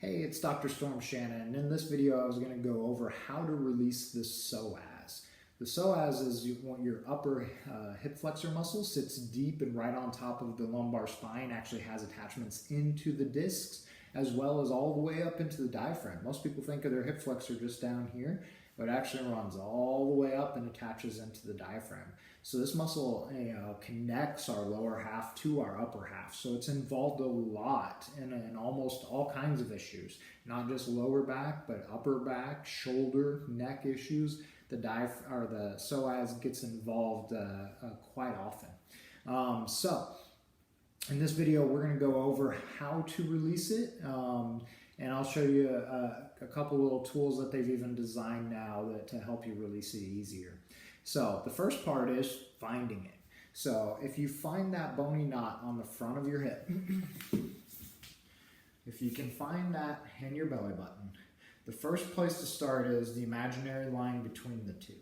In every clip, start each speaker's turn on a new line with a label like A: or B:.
A: Hey, it's Dr. Storm Shannon, and in this video I was going to go over how to release the psoas. The psoas is your upper hip flexor muscle, sits deep and right on top of the lumbar spine, actually has attachments into the discs as well as all the way up into the diaphragm. Most people think of their hip flexor just down here, but it actually runs all the way up and attaches into the diaphragm. So this muscle connects our lower half to our upper half. So it's involved a lot in almost all kinds of issues, not just lower back, but upper back, shoulder, neck issues. The psoas gets involved quite often. So in this video, we're going to go over how to release it. And I'll show you a couple little tools that they've even designed now to help you release it easier. So the first part is finding it. So if you find that bony knot on the front of your hip, if you can find that in your belly button, the first place to start is the imaginary line between the two.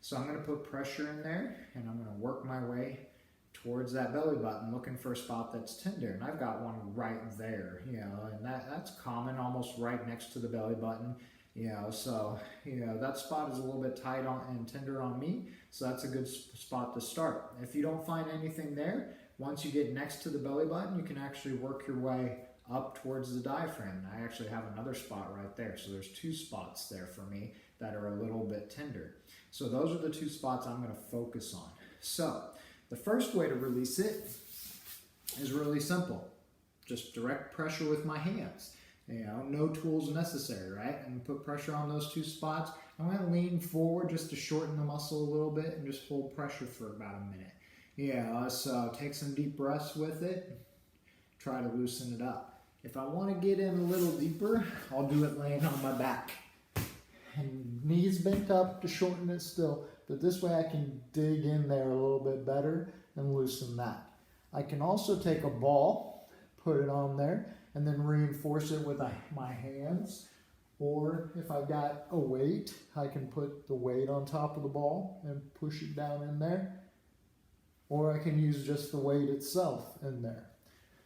A: So I'm going to put pressure in there and I'm going to work my way towards that belly button, looking for a spot that's tender, and I've got one right there, and that's common, almost right next to the belly button, so that spot is a little bit tight and tender on me, so that's a good spot to start. If you don't find anything there, once you get next to the belly button, you can actually work your way up towards the diaphragm. I actually have another spot right there, so there's two spots there for me that are a little bit tender. So those are the two spots I'm going to focus on. So the first way to release it is really simple. Just direct pressure with my hands. No tools necessary, right? And put pressure on those two spots. I'm going to lean forward just to shorten the muscle a little bit and just hold pressure for about a minute. So take some deep breaths with it. Try to loosen it up. If I want to get in a little deeper, I'll do it laying on my back. And knees bent up to shorten it still. But this way I can dig in there a little bit better and loosen that. I can also take a ball, put it on there, and then reinforce it with my hands. Or if I've got a weight, I can put the weight on top of the ball and push it down in there. Or I can use just the weight itself in there.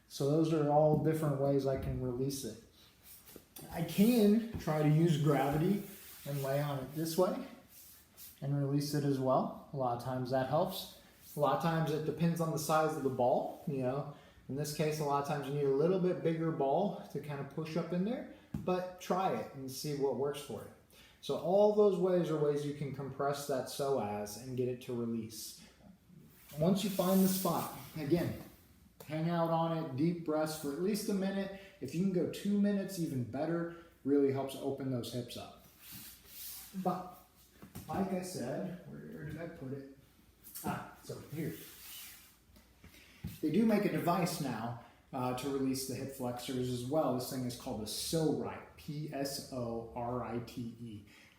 A: So those are all different ways I can release it. I can try to use gravity and lay on it this way and release it as well. A lot of times that helps. A lot of times it depends on the size of the ball. In this case, a lot of times you need a little bit bigger ball to kind of push up in there, but try it and see what works for you. So all those ways are ways you can compress that psoas and get it to release. Once you find the spot, again, hang out on it, deep breaths for at least a minute. If you can go 2 minutes, even better, really helps open those hips up. But like I said, where did I put it? So here. They do make a device now to release the hip flexors as well. This thing is called a Psorite, P-S-O-R-I-T-E.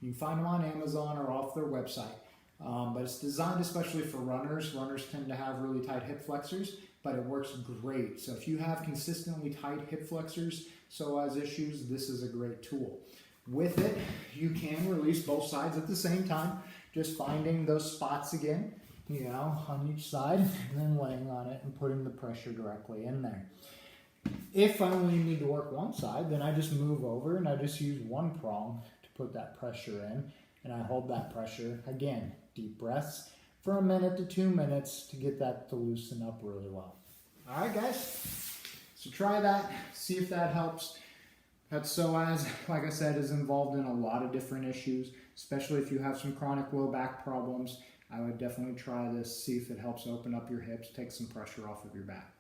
A: You can find them on Amazon or off their website. But it's designed especially for runners. Runners tend to have really tight hip flexors, but it works great. So if you have consistently tight hip flexors, psoas issues, this is a great tool. With it, you can release both sides at the same time, just finding those spots again, on each side, and then laying on it and putting the pressure directly in there. If I only need to work one side, then I just move over and I just use one prong to put that pressure in, and I hold that pressure, again, deep breaths, for 1 to 2 minutes to get that to loosen up really well. All right, guys, so try that, see if that helps. That psoas, like I said, is involved in a lot of different issues, especially if you have some chronic low back problems. I would definitely try this, see if it helps open up your hips, take some pressure off of your back.